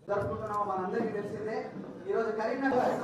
జరుపుకుంటున్నాం మనందరికీ తెలిసిందే ఈరోజు కరీంనగర్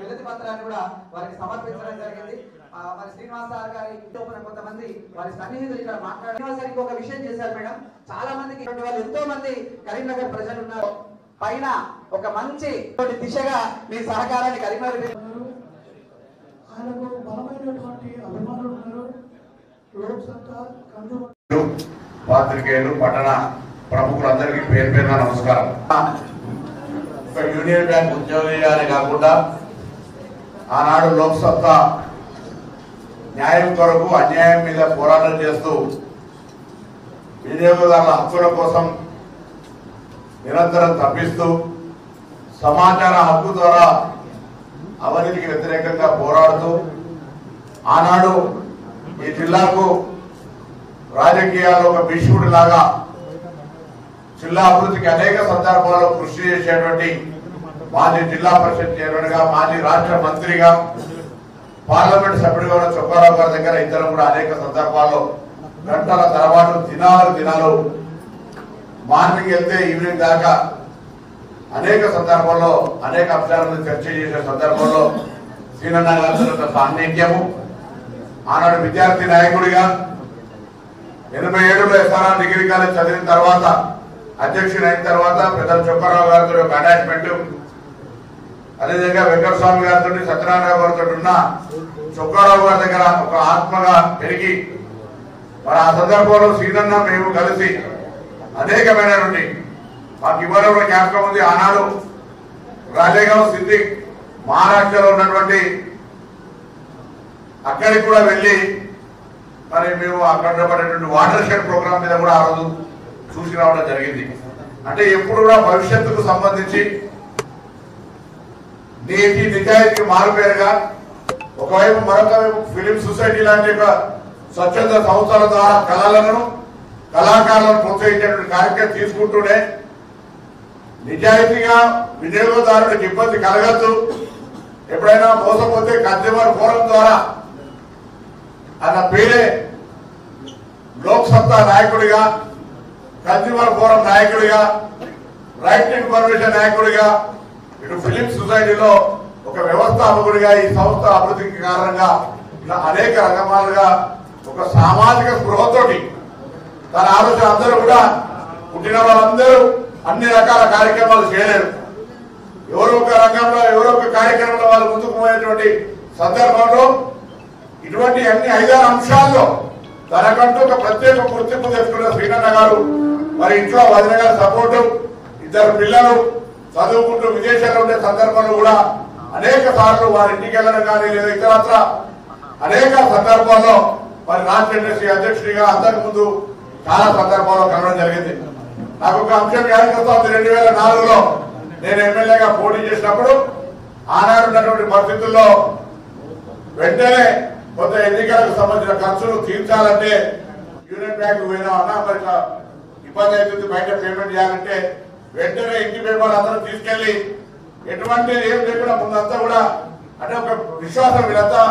వినతి పత్రాన్ని కూడా వారికి సమర్పించడం జరిగింది. మరి శ్రీనివాస్ సార్ గారి కొంతమంది వారి సన్నిహితులు ఇక్కడ మాట్లాడడానికి ఒక విషయం చేశారు మేడం. చాలా మందికి వాళ్ళు ఎంతో మంది కరీంనగర్ ప్రజలు ఉన్నారు. పైన ఒక మంచి దిశగా మీ సహకారాన్ని కరీంనగర్ ఆయనకు బలమైనటువంటి అభిమానులు ఉన్నారు. పాత్రికేయులు పట్టణ ప్రముఖులందరికీ పేరు పేరున నమస్కారం. యూనియన్ బ్యాంక్ ఉద్యోగిగానే కాకుండా ఆనాడు లోక్సత్తా న్యాయం కొరకు అన్యాయం మీద పోరాటం చేస్తూ వినియోగదారుల హక్కుల కోసం నిరంతరం తప్పిస్తూ సమాచార హక్కు ద్వారా అవినీతికి వ్యతిరేకంగా పోరాడుతూ ఆనాడు ఈ జిల్లాకు రాజకీయాల్లో ఒక భీష్ముడి లాగా జిల్లా అభివృద్ధికి అనేక సందర్భాల్లో కృషి చేసేటువంటి మాజీ జిల్లా పరిషత్ చైర్మన్ గా, మాజీ రాష్ట్ర మంత్రిగా, పార్లమెంట్ సభ్యుడిగా ఉన్న చొక్కారావు గారి దగ్గర ఇద్దరు కూడా అనేక సందర్భాల్లో గంటల తర్వాత దినాలు మార్నింగ్ వెళ్తే ఈవినింగ్ దాకా అనేక సందర్భాల్లో అనేక అంశాలను చర్చ చేసే సందర్భంలో సీనన్న గారి సాన్నిధ్యము, ఆనాడు విద్యార్థి నాయకుడిగా 87లో ఎస్ఆర్ఆర్ డిగ్రీ కాలేజ్ చదివిన తర్వాత అధ్యక్షుడు అయిన తర్వాత పెద్దల చొక్కారావు గారితో ఒక అటాచ్మెంట్, అదేవిధంగా వెంకటస్వామి గారితో సత్యనారాయణ గారితో ఉన్న చొక్కారావు గారి దగ్గర ఒక ఆత్మగా పెరిగి మరి ఆ సందర్భంలో సీనన్న మేము కలిసి అనేకమైనటువంటి మాకు ఇవ్వడంలో జ్ఞాపకం ఉంది. ఆనాడు రాజేగావ్ సిద్ధి మహారాష్ట్రలో ఉన్నటువంటి అక్కడికి కూడా వెళ్ళి మరి మేము అక్కడ పడేటువంటి వాటర్ షెడ్ ప్రోగ్రామ్ మీద కూడా ఆ రోజు చూసి రావడం జరిగింది. అంటే ఎప్పుడు కూడా భవిష్యత్తుకు సంబంధించి నీతి నిజాయితీకి మారుపేరుగా ఒకవైపు మరొక వైపు ఫిలిం సొసైటీ లాంటి ఒక స్వచ్ఛంద సంస్థల ద్వారా కళాకారులను ప్రోత్సహించేటువంటి కార్యక్రమం తీసుకుంటూనే నిజాయితీగా వినియోగదారుడికి ఇబ్బంది కలగద్దు, ఎప్పుడైనా మోసపోతే కన్స్యూమర్ ఫోరం ద్వారా అన్న పేరే లోక్సత్తా నాయకుడిగా, కన్స్యూమర్ ఫోరం నాయకుడిగా, రైట్ ఇన్ఫర్మేషన్ నాయకుడిగా, ఇటు ఫిలిం సొసైటీలో ఒక వ్యవస్థాపకుడిగా ఈ సంస్థ అభివృద్ధికి కారణంగా ఇలా అనేక రకమాలుగా ఒక సామాజిక స్పృహతోటి తన ఆలోచన అందరూ కూడా పుట్టిన వాళ్ళందరూ అన్ని రకాల కార్యక్రమాలు చేయలేరు. ఎవరో ఒక రంగంలో ఎవరో ఒక కార్యక్రమంలో వాళ్ళు ముందుకు పోయేటువంటి సందర్భంలో ఇటువంటి అన్ని 5-6 అంశాల్లో తనకంటూ ఒక ప్రత్యేక గుర్తింపు తెచ్చుకున్న శ్రీనన్న గారు మరి ఇంట్లో వదిన గారి సపోర్టు, 2 పిల్లలు చదువుకుంటూ విదేశాల్లో ఉండే సందర్భంలో కూడా అనేక సార్లు వారి ఇంటికి వెళ్ళడం కానీ లేదా ఇతరత్ర అనేక సందర్భాల్లో మరి రాష్ట్ర ఇండస్ట్రీ అధ్యక్షుడిగా అంతకుముందు చాలా సందర్భాల్లో కలవడం జరిగింది. నాకు ఒక అంశం యాదకొస్తుంది. 2004లో నేను ఎమ్మెల్యేగా పోటీ చేసినప్పుడు ఆనాడు ఉన్నటువంటి పరిస్థితుల్లో వెంటనే కొంత ఎన్నికలకు సంబంధించిన ఖర్చులు తీర్చాలంటే యూనియన్ బ్యాంకు పోయినా అన్నా మరి ఇబ్బంది అవుతుంది, బయట పేమెంట్ చేయాలంటే వెంటనే ఇంటి పేపర్లు అందరూ తీసుకెళ్లి ఎటువంటి ఏం లేకుండా ముందంతా కూడా అంటే ఒక విశ్వాసం వీళ్ళంతా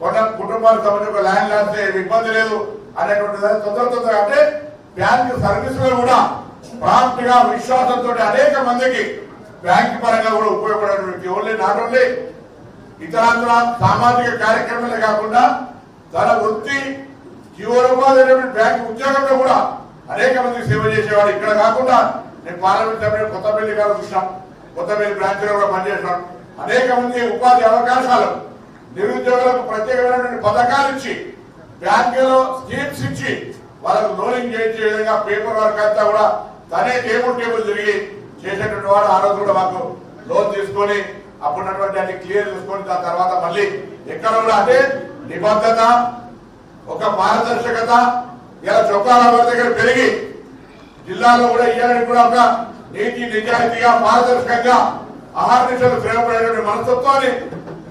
కొన్న కుటుంబానికి సంబంధించి ఒక ల్యాండ్ లాస్తే ఇబ్బంది లేదు అనేటువంటి తొందరగా అంటే బ్యాంక్ సర్వీసులు కూడా ప్రాంప్ట్ గా విశ్వాసంతో అనేక మందికి బ్యాంక్ పరంగా కూడా ఉపయోగపడేటువంటి ఓన్లీ నాట్ ఓన్లీ ఇతరాంధ్ర సామాజిక కార్యక్రమాలే కాకుండా తన వృత్తి జీవనోపాధి బ్యాంక్ ఉద్యోగంలో కూడా అనేక మందికి సేవ చేసేవాడు. ఇక్కడ కాకుండా నేను పార్లమెంట్ సభ్యులు కొత్తపల్లి గారు చూసినాం, కొత్తపల్లి బ్రాంచ్ లో కూడా పనిచేసినాం. అనేక మంది ఉపాధి అవకాశాలు, నిరుద్యోగులకు ప్రత్యేకమైనటువంటి పథకాలు ఇచ్చి బ్యాంకులో స్కీమ్స్ ఇచ్చి వాళ్ళకు లోనింగ్ చేయించే విధంగా పేపర్ వర్క్ అంతా కూడా తనే టేబుల్ తిరిగి చేసేటువంటి వాడు. ఆ రోజు కూడా మాకు లోన్ తీసుకొని అప్పుడున్నటువంటి అన్ని క్లియర్ చేసుకొని దాని తర్వాత మళ్ళీ ఎక్కడ కూడా అంటే నిబద్ధత, ఒక పారదర్శకత ఇలా చొక్కాల దగ్గర పెరిగి జిల్లాలో కూడా ఇవ్వడానికి కూడా ఒక నీతి నిజాయితీగా పారదర్శకంగా ఆహార్నిశలు శ్రేమపడేటువంటి మనస్తత్వాన్ని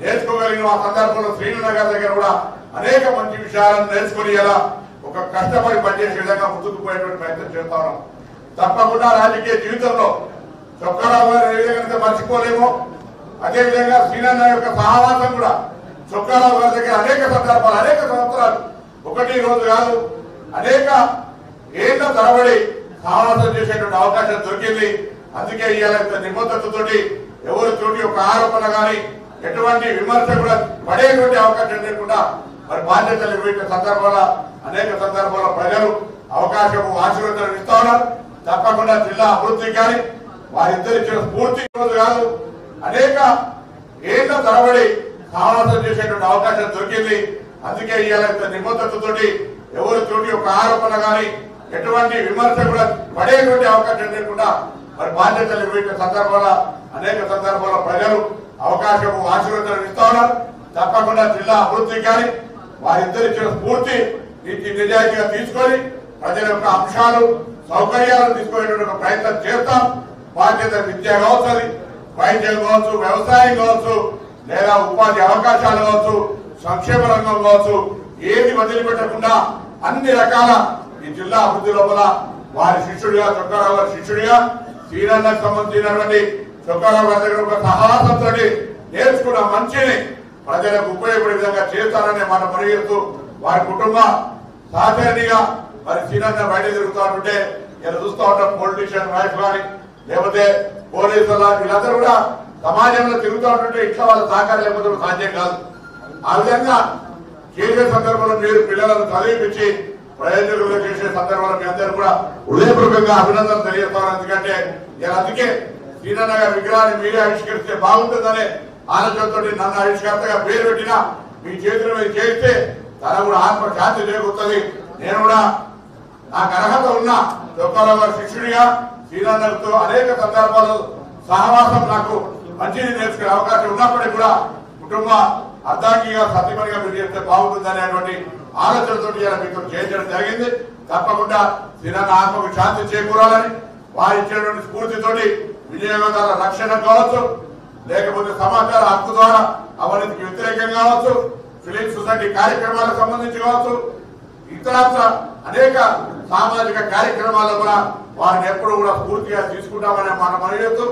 నేర్చుకోగలిగిన ఆ సందర్భంలో శ్రీనన్న గారి దగ్గర కూడా అనేక మంచి విషయాలను నేర్చుకుని ఇలా ఒక కష్టపడి పనిచేసే విధంగా ముందుకు పోయేటువంటి ప్రయత్నం చేస్తా ఉన్నాం. తప్పకుండా రాజకీయ జీవితంలో చొక్కారావు గారు ఏ విధంగా మర్చిపోలేమో అదేవిధంగా శ్రీనన్న యొక్క సహవాసం కూడా చొక్కారావు గారి దగ్గర అనేక సందర్భాలు అనేక సంవత్సరాలు ఒకటి రోజు కాదు అనేక ఏళ్ల తరబడి సహవాసం చేసేటువంటి అవకాశం దొరికింది. అందుకే ఇవాళ నిబద్ధతతోటి ఎవరితోటి ఒక ఆరోపణ కానీ ఎటువంటి విమర్శ కూడా పడేటువంటి అవకాశం లేకుండా మరి బాధ్యతలు ఇవ్వే సందర్భాల్లో అనేక సందర్భాల్లో ప్రజలు అవకాశం ఆశీర్వదం ఇస్తా ఉన్నారు. తప్పకుండా జిల్లా అభివృద్ధి కానీ వారిద్దరు ఇచ్చిన స్ఫూర్తి రోజు కాదు అనేక ఏళ్ల తరబడి సహవాసం చేసేటువంటి అవకాశం దొరికింది. అందుకే ఇవాళ నిబద్ధతతోటి ఎవరితోటి ఒక ఆరోపణ కానీ ఎటువంటి విమర్శ కూడా పడేటువంటి అవకాశం లేకుండా మరి బాధ్యతలు ఇవ్వే సందర్భాల్లో అనేక సందర్భాల్లో ప్రజలు అవకాశం ఆశీర్వదం ఇస్తా ఉన్నారు. తప్పకుండా జిల్లా అభివృద్ధి కానీ వారిద్దరు ఇచ్చిన స్ఫూర్తి నీతి నిజాయితీగా తీసుకొని ప్రజల యొక్క అంశాలు సౌకర్యాలను తీసుకునేటువంటి ఒక ప్రయత్నం చేస్తాం. బాధ్యత విద్య కావచ్చు, వైద్యం కావచ్చు, వ్యవసాయం కావచ్చు, లేదా ఉపాధి అవకాశాలు కావచ్చు, సంక్షేమ రంగం కావచ్చు, ఏది వదిలిపెట్టకుండా అన్ని రకాల ఈ జిల్లా అభివృద్ధి లోపల వారి శిష్యుడిగా చొక్కారావు గారి శిష్యుడిగా శ్రీనన్నకు సంబంధించినటువంటి చొక్కారావు గారి దగ్గర ఒక సహవాసంతో నేర్చుకున్న మంచిని ప్రజలకు ఉపయోగపడే విధంగా చేస్తారని మనం పరిగెడుతూ వారి కుటుంబ సహచరునిగా మరి శ్రీనన్న బయట తిరుగుతూ ఉంటే ఇలా చూస్తూ ఉంటాం. పొలిటీషియన్ వైఫ్ కానీ లేకపోతే పోలీసుల వీళ్ళందరూ కూడా సమాజంలో తిరుగుతూ ఉంటుంటే ఇట్లా వాళ్ళ సహకారం లేకపోతే సాధ్యం కాదు. ఆ విధంగా చేసే సందర్భంలో మీరు పిల్లలను చదివించి ప్రయోజకులుగా చేసే సందర్భంలో మీ అందరూ కూడా హృదయపూర్వకంగా అభినందనలు తెలియజేస్తారు. ఎందుకంటే అందుకే శ్రీనన్న గారి విగ్రహాన్ని మీరే ఆవిష్కరిస్తే బాగుంటుందనే ఆలోచనతో నన్ను ఆవిష్కర్తగా పేరు పెట్టినా మీ చేతుల మీద చేస్తే తన కూడా ఆత్మ శాంతి చేకూరుతుంది. నేను కూడా నాకు అర్హత ఉన్న చొక్కారావు గారి శిష్యుడిగా శ్రీనన్నతో అనేక సందర్భాలు సహవాసం నాకు మంచిని నేర్చుకునే అవకాశం ఉన్నప్పటికీ కూడా కుటుంబ అర్ధాంగిగా సత్యమనిగా మీరు చేస్తే బాగుంటుంది అనేటువంటి ఆలోచనతో మీతో చేయించడం జరిగింది. తప్పకుండా శ్రీనన్న ఆత్మకు శాంతి చేకూరాలని వారు ఇచ్చినటువంటి స్ఫూర్తితోటి వినియోగదారుల రక్షణ కావచ్చు, లేకపోతే సమాచార హక్కు ద్వారా అవినీతికి వ్యతిరేకంగా కావచ్చు, ఫిలిం సొసైటీ కార్యక్రమాలకు సంబంధించి కావచ్చు, ఇతరత్ర అనేక సామాజిక కార్యక్రమాల్లో కూడా వారిని ఎప్పుడు కూడా స్ఫూర్తిగా తీసుకుంటామని మనం మనవేస్తూ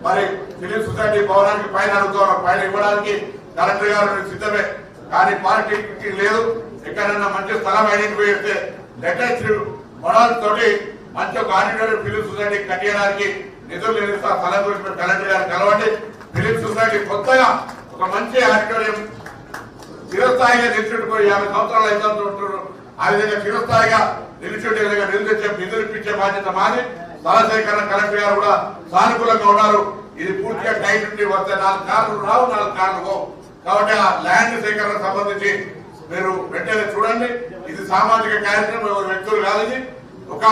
మరి ఫిలిం సొసైటీ భవనానికి పైన అడుగుతున్నారు. పైన ఇవ్వడానికి కలెక్టర్ గారు సిద్ధమే, కానీ పార్టీకి లేదు. ఎక్కడైనా మంచి స్థలం ఐడెంటిఫై చేస్తే లేటెస్ట్ మోడల్ తోటి మంచి ఒక ఆడిటోరియం ఫిలిం సొసైటీ కట్టేయడానికి నిధులు నిర్మిస్తా. స్థలం గురించి కలెక్టర్ గారు కలవండి. ఫిలిం సొసైటీ కొత్తగా ఒక మంచి ఆడిటోరియం చిరస్థాయిగా నిలిచిపోయి 50 సంవత్సరాలు అయితే ఉంటున్నారు. ఆ విధంగా చిరస్థాయిగా నిలిచిండే విధంగా నిధులు ఇప్పించే బాధ్యత మాది. స్థల సేకరణ కలెక్టర్ గారు కూడా సానుకూలంగా ఉన్నారు. ఇది పూర్తిగా టైం నుండి వస్తే 4 కార్లు రావు, 4 కార్లు పోవు. కాబట్టి ఆ ల్యాండ్ సేకరణ సంబంధించి మీరు వెంటనే చూడండి. ఇది సామాజిక కార్యక్రమం, ఎవరు వ్యక్తులు కాదు. ఇది ఒక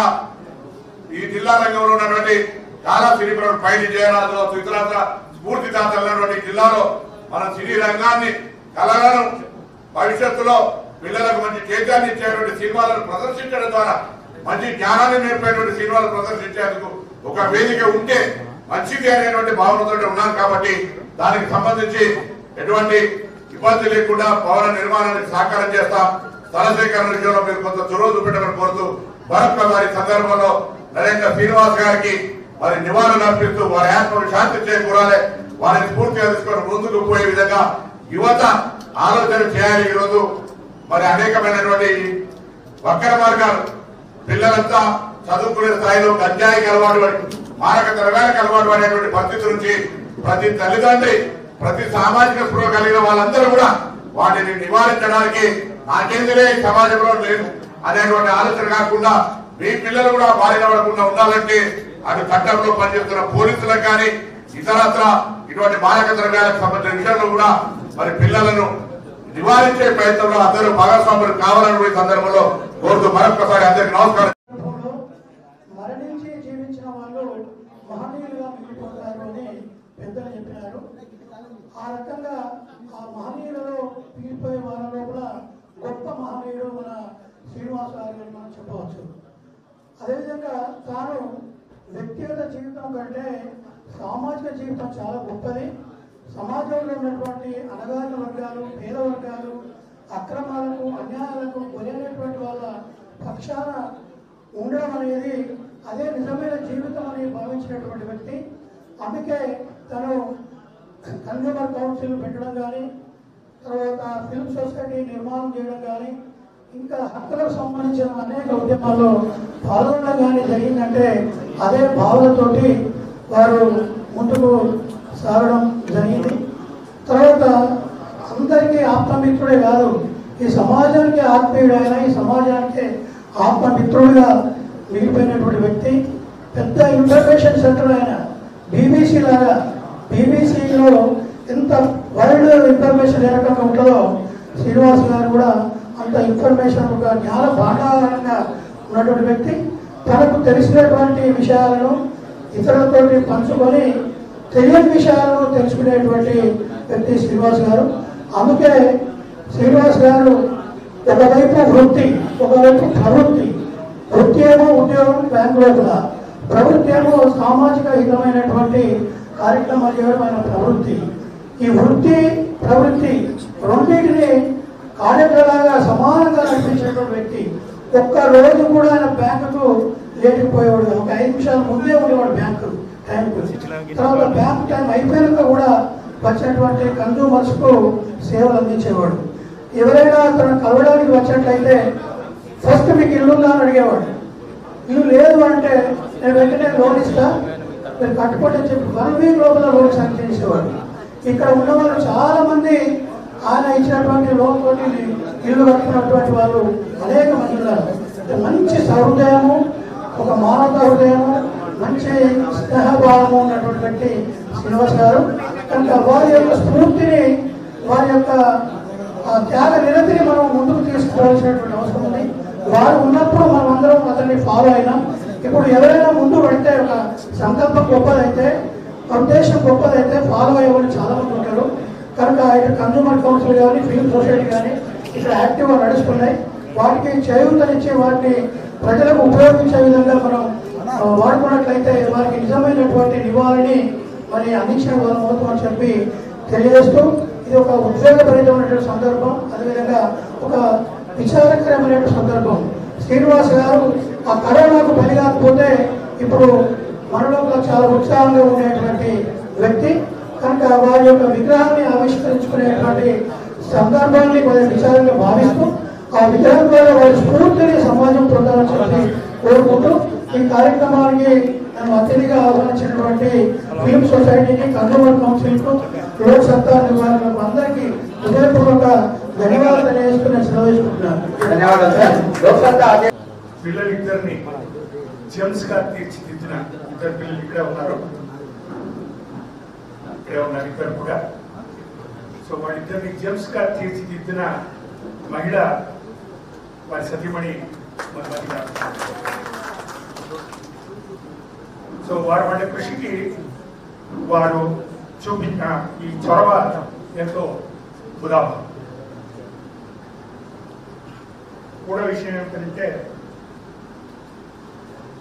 ఈ జిల్లా రంగంలో ఉన్నటువంటి చాలా సినీ పైడి జయరాజు ఇతరత్ర స్ఫూర్తిదాతలు ఉన్నటువంటి జిల్లాలో మన సినీ రంగాన్ని కళలను భవిష్యత్తులో పిల్లలకు మంచి చైతన్యాన్ని ఇచ్చేటువంటి సినిమాలను ప్రదర్శించడం ద్వారా మంచి జ్ఞానాన్ని నేర్పేటువంటి సినిమాలు ప్రదర్శించేందుకు ఒక వేదిక ఉంటే మంచిది అనేటువంటి భావనతో ఉన్నాం. కాబట్టి దానికి సంబంధించి ఎటువంటి ఇబ్బంది లేకుండా భవన నిర్మాణానికి సహకారం చేస్తాం. స్థల సేకరణ విషయంలో మీరు కొంత చొరవ చూపెట్టమని కోరుతూ మరొక వారి సందర్భంలో నరేంద్ర శ్రీనివాస్ గారికి మరి నివాళులు అర్పిస్తూ వారి ఆత్మకు శాంతి చేకూరాలి, వారిని స్ఫూర్తిగా తీసుకొని ముందుకు పోయే విధంగా యువత ఆలోచన చేయాలి. ఈరోజు మరి అనేకమైనటువంటి వక్ర మార్గాలు పిల్లలంతా చదువుకునే స్థాయిలో గంజాయికి అలవాటు పడి మారక ద్రవ్యాలకు అలవాటు పడేటువంటి పరిస్థితి నుంచి ప్రతి తల్లిదండ్రి ప్రతి సామాజిక స్పృహ కలిగిన వాళ్ళందరూ కూడా వాటిని నివారించడానికి నాకేందిలే సమాజంలో లేదు అనేటువంటి ఆలోచన కాకుండా మీ పిల్లలు కూడా బారిన పడకుండా ఉండాలంటే అటు చట్టంలో పనిచేస్తున్న పోలీసులకు కానీ ఇతరత్ర ఇటువంటి మారక ద్రవ్యాలకు సంబంధించిన విషయంలో కూడా మరి పిల్లలను నివారించే ప్రయత్నంలో అందరూ భాగస్వాములు కావాలని సందర్భంలో కోరుతూ మరొకసారి అందరికి నమస్కారం. మరణించి జీవించిన వాళ్ళు మహనీయులుగా మిగిలిపోతారు అని పెద్దలు చెప్పినారు. ఆ రకంగా ఆ మహనీయులలో మిగిలిపోయే వాళ్ళ లోపల గొప్ప మహనీయుడు మన శ్రీనివాస గారు మనం చెప్పవచ్చు. అదేవిధంగా తాను వ్యక్తిగత జీవితం కంటే సామాజిక జీవితం చాలా గొప్పది. సమాజంలో ఉన్నటువంటి అణగారిన వర్గాలు, పేద వర్గాలు, అక్రమాలకు అన్యాయాలకు గురైనటువంటి వాళ్ళ పక్షాన ఉండడం అనేది అదే నిజమైన జీవితం అని భావించినటువంటి వ్యక్తి. అందుకే తను కన్జ్యూమర్ కౌన్సిల్ పెట్టడం కానీ, తర్వాత ఫిల్మ్ సొసైటీ నిర్మాణం చేయడం కానీ, ఇంకా హక్కులకు సంబంధించిన అనేక ఉద్యమాల్లో పాల్గొనడం కానీ జరిగిందంటే అదే భావనతోటి వారు ముందుకు సాగడం జరిగింది. తర్వాత అందరికీ ఆత్మమిత్రుడే కాదు, ఈ సమాజానికి ఆత్మీయుడైన, ఈ సమాజానికి ఆత్మమిత్రుడిగా మిగిలిపోయినటువంటి వ్యక్తి. పెద్ద ఇన్ఫర్మేషన్ సెంటర్ అయిన BBC లాగా, BBCలో ఎంత వరల్డ్ ఇన్ఫర్మేషన్ ఏ రకంగా ఉంటుందో శ్రీనివాస్ గారు కూడా అంత ఇన్ఫర్మేషన్ ఒక జ్ఞాన భాగారంగా ఉన్నటువంటి వ్యక్తి. తనకు తెలిసినటువంటి విషయాలను ఇతరులతోటి పంచుకొని తెలియని విషయాలను తెలుసుకునేటువంటి వ్యక్తి శ్రీనివాస్ గారు. అందుకే శ్రీనివాస్ గారు ఒకవైపు వృత్తి, ఒకవైపు ప్రవృత్తి. వృత్తి ఏమో ఉద్యోగం బ్యాంకులో కూడా, ప్రవృత్తి ఏమో సామాజిక హితమైనటువంటి కార్యక్రమాలు చేయడం ఆయన ప్రవృత్తి. ఈ వృత్తి ప్రవృత్తి రెండింటిని కార్యక్రమాలుగా సమానంగా నడిపించేటువంటి వ్యక్తి. ఒక్క రోజు కూడా ఆయన బ్యాంకుకు లేకపోయేవాడు. ఒక 5 నిమిషాల ముందే ఉండేవాడు బ్యాంకు టైంకు. తర్వాత బ్యాంక్ టైం అయిపోయాక కూడా వచ్చినటువంటి కన్జ్యూమర్స్కు సేవలు అందించేవాడు. ఎవరైనా తను కలవడానికి వచ్చినట్లయితే ఫస్ట్ మీకు ఇల్లు ఉందా అని అడిగేవాడు. ఇల్లు లేదు అంటే నేను వెంటనే లోన్ ఇస్తా, మీరు కట్టుకోండి అని చెప్పి 1 వీక్ లోపల లోన్ శాంక్షన్ చేసేవాడు. ఇక్కడ ఉన్న వాళ్ళు చాలా మంది ఆయన ఇచ్చినటువంటి లోన్ తోటి ఇల్లు కట్టుకున్నటువంటి వాళ్ళు అనేక మంది ఉన్నారు. మంచి సహృదయము, ఒక మానవతా హృదయము, మంచి స్నేహభావము ఉన్నటువంటి వ్యక్తి శ్రీనివాస్ గారు. కనుక వారి యొక్క స్ఫూర్తిని, వారి యొక్క త్యాగ నిరతిని మనం ముందుకు తీసుకోవాల్సినటువంటి అవసరం ఉంది. వారు ఉన్నప్పుడు మనం అందరం అతన్ని ఫాలో అయినాం. ఇప్పుడు ఎవరైనా ముందు పడితే ఒక సంకల్పం గొప్పదైతే, ఉద్దేశం గొప్పదైతే ఫాలో అయ్యేవాళ్ళు చాలా మంది ఉంటారు. కనుక ఇక్కడ కన్జ్యూమర్ కౌన్సిల్ కానీ, ఫిల్మ్ సొసైటీ కానీ ఇక్కడ యాక్టివ్గా నడుస్తున్నాయి. వాటికి చేయూతనిచ్చి వాటిని ప్రజలకు ఉపయోగించే విధంగా మనం వాడుకున్నట్లయితే వారికి నిజమైనటువంటి నివారణని మరి అందించిన వాళ్ళం అవుతామని చెప్పి తెలియజేస్తూ, ఇది ఒక ఉద్వేగభరితమైనటువంటి సందర్భం, అదేవిధంగా ఒక విచారకరమైనటువంటి సందర్భం. శ్రీనివాస్ గారు ఆ కరోనాకు బలి కాకపోతే ఇప్పుడు మనలో చాలా ఉత్సాహంగా ఉండేటువంటి వ్యక్తి. కనుక వారి యొక్క విగ్రహాన్ని ఆవిష్కరించుకునేటువంటి సందర్భాన్ని కొంచెం విచారంగా భావిస్తూ ఆ విగ్రహం ద్వారా వారి స్ఫూర్తిని సమాజం పొందాలని చెప్పి కోరుకుంటూ ఈ కార్యక్రమానికి నన్ను అతిథిగా ఆహ్వానించినటువంటి ఫిల్మ్ సొసైటీకి, కన్జ్యూమర్ కౌన్సిల్కు, లోక్ సత్తా నివారణకు అందరికీ హృదయపూర్వక ధన్యవాదాలు తెలియజేసుకుని సెలవు తీసుకుంటున్నాను. ధన్యవాదాలు సార్. పిల్లలిద్దరిని జెమ్స్ గా తీర్చిదిద్దిన ఇద్దరు పిల్లలు ఇక్కడే ఉన్నారు ఇద్దరు కూడా. సో వాళ్ళిద్దరిని జెమ్స్ గా తీర్చిదిద్దిన మహిళ వారి సతీమణి మధుమతి గారు. సో వాళ్ళ కృషికి వారు చూపించిన ఈ చొరవ ఎంతో ఉదాహరణ. కూడా విషయం ఏమిటంటే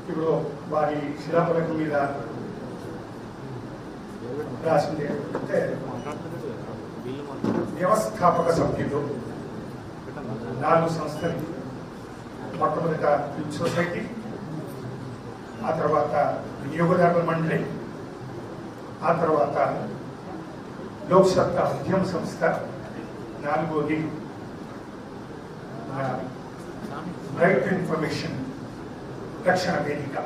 ఇప్పుడు వారి శిలాఫలకం మీద రాసింది ఏంటంటే వ్యవస్థాపక సభ్యులు 4 సంస్థలు. మొట్టమొదట ఫిల్మ్ సొసైటీ, ఆ తర్వాత వినియోగదారుల మండలి, ఆ తర్వాత లోక్ సత్తా ఉద్యమ సంస్థ, 4వది రైట్ టు ఇన్ఫర్మేషన్ రక్షణ వేదిక.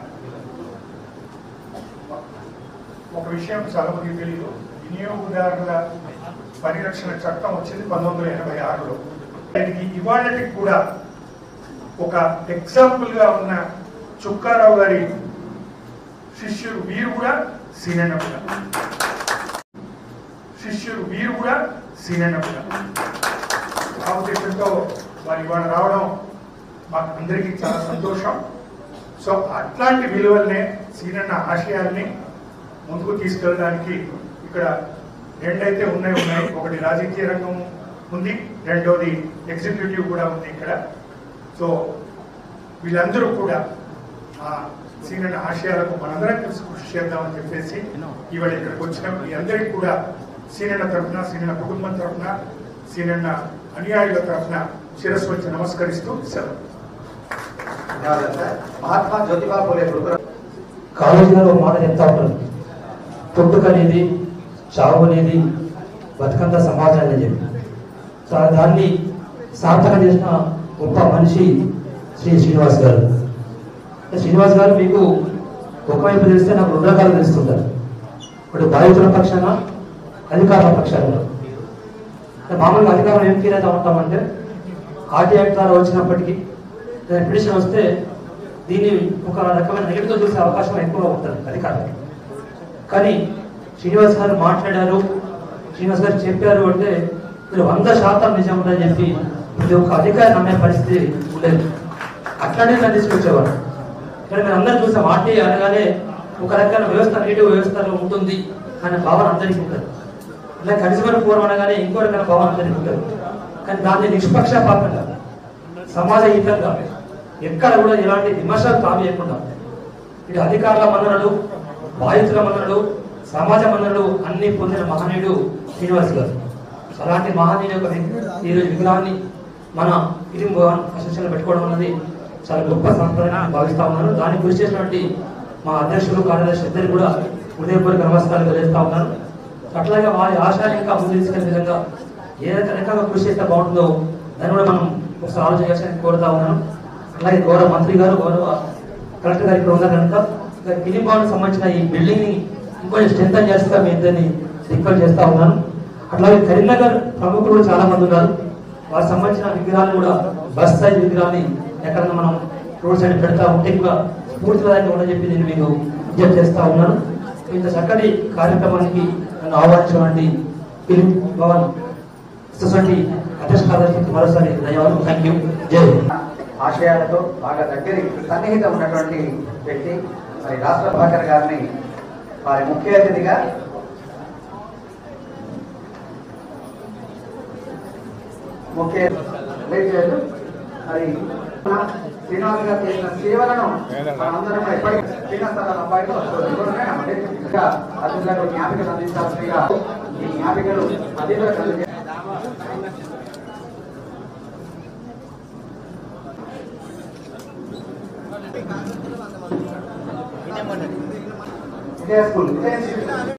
ఒక విషయం చాలా మందికి తెలియదు, వినియోగదారుల పరిరక్షణ చట్టం వచ్చింది 1986లో. దానికి ఇవాళకి కూడా ఒక ఎగ్జాంపుల్ గా ఉన్న చుక్కారావు గారి శిష్యుడు వీరు కూడా సీనన్న కూడా ఆ ఉద్దేశంతో వారి ఇవాళ రావడం మాకు అందరికీ చాలా సంతోషం. సో అట్లాంటి విలువల్ని సీనన్న ఆశయాల్ని ముందుకు తీసుకెళ్ళడానికి ఇక్కడ రెండైతే ఉన్నాయి. ఒకటి రాజకీయ రంగం ఉంది, రెండోది ఎగ్జిక్యూటివ్ కూడా ఉంది ఇక్కడ. సో వీళ్ళందరూ కూడా ఆ సీనన్న ఆశయాలకు మనందరం కలిసి కృషి చేద్దామని చెప్పేసి ఇవాళ ఇక్కడికి వచ్చిన మీ అందరికీ కూడా సీనన్న తరఫున, సీనన్న కుటుంబం తరఫున, సీనన్న అనుయాయుల తరఫున శిరస్సు వచ్చి నమస్కరిస్తూ సెలవు. మహాత్మా జ్యోతిబా పూలే కాలేజీలో మాట చెప్తా ఉంటారు, పుట్టుక అనేది, చావు అనేది, బతుకంత సమాజం అని చెప్పి. దాన్ని సార్థకం చేసిన గొప్ప మనిషి శ్రీనివాస్ గారు. శ్రీనివాస్ గారు మీకు ఒకవైపు తెలిస్తే నాకు 2 రకాలు తెలుస్తుంటారు. ఇప్పుడు బాధితుల పక్షాన, అధికారుల పక్షాన. మామూలుగా అధికారులు ఏం ఫీల్ అవుతా ఉంటామంటే ఆర్టీ యాక్ట్ ద్వారా వచ్చినప్పటికీ పిటిషన్ వస్తే దీన్ని ఒక రకమైన నెగటివ్తో చూసే అవకాశం ఎక్కువ ఉంటుంది అధికారులకి. కానీ శ్రీనివాస్ గారు మాట్లాడారు, శ్రీనివాస్ గారు చెప్పారు అంటే మీరు 100% నిజం ఉందని చెప్పి ప్రతి ఒక్క అధికారి నమ్మే పరిస్థితి ఉండేది. అట్లానే నన్ను తీసుకొచ్చేవారు. కానీ మీరు అందరూ చూసాం, ఆర్టీ అనగానే ఒక రకమైన వ్యవస్థ, నీటి వ్యవస్థలో ఉంటుంది అనే భావన అందరికీ ఉంటుంది. ఇలా కరిసిమల పూర్వం అనగానే ఇంకో రకమైన భావన అందరికీ ఉంటుంది. కానీ దాన్ని నిష్పక్షపాతంగా, సమాజహితంగా, ఎక్కడ కూడా ఎలాంటి విమర్శలు తావేయకుండా ఇటు అధికారుల మన్ననలు, బాధితుల మన్ననలు, సమాజ మన్ననలు అన్ని పొందిన మహనీయుడు శ్రీనివాస్ గారు. అలాంటి మహనీయుడు యొక్క ఈరోజు విగ్రహాన్ని మన ఫిలిం భవన్ అసోసియేషన్ పెట్టుకోవడం అనేది చాలా గొప్ప సంప్రదాయం భావిస్తా ఉన్నాను. దాన్ని కృషి చేసినటువంటి మా అధ్యక్షులు, కార్యదర్శి ఇద్దరు కూడా హృదయపూర్వక నమస్కారాలు తెలియజేస్తా ఉన్నాను. అట్లాగే వారి ఆశయాన్ని ఇంకా ముందు తీసుకెళ్లే విధంగా ఏ రకంగా కృషి చేస్తే బాగుంటుందో దాన్ని కూడా మనం ఒకసారి ఆలోచన చేయాలని కోరుతా ఉన్నాను. అలాగే గౌరవ మంత్రి గారు, గౌరవ కలెక్టర్ గారు ఇక్కడ ఉన్నారు కనుక ఫిలిం భవన్ సంబంధించిన ఈ బిల్డింగ్ ని ఇంకొంచెం స్ట్రెంథన్ చేస్తా మీ ఇద్దరిని రిక్వెస్ట్ చేస్తా ఉన్నాను. అట్లాగే కరీంనగర్ ప్రముఖులు కూడా చాలా మంది ఉన్నారు. వారికి సంబంధించిన విగ్రహాలు కూడా బస్ సైజ్ విగ్రహాన్ని ఎక్కడన్నా మనం రోడ్ సైడ్ పెడతా ఉంటే కూడా పూర్తిగా ఉండని చెప్పి నేను మీకు విజ్ఞప్తి చేస్తా ఉన్నాను. ఇంత చక్కటి కార్యక్రమానికి నన్ను ఆహ్వానించినటువంటి ఫిలిం భవన్ సొసైటీ అధ్యక్ష కార్యదర్శికి మరోసారి ధన్యవాదాలు. Thank you. జై ఆశయాలతో బాగా దగ్గరి సన్నిహితం ఉన్నటువంటి వ్యక్తి మరి రాష్ట్ర ప్రభాకర్ గారిని వారి ముఖ్య అతిథిగా మరి శ్రీనివాస్ గారు చేసిన సేవలను మనందరం ఎప్పటికీ శ్రీనివాసరావు అబ్బాయితో అతిథులకు జ్ఞాపికలు అందించాల్సిందిగా ఈ జ్ఞాపికలు అతిథులకు ఇదే స్కూల్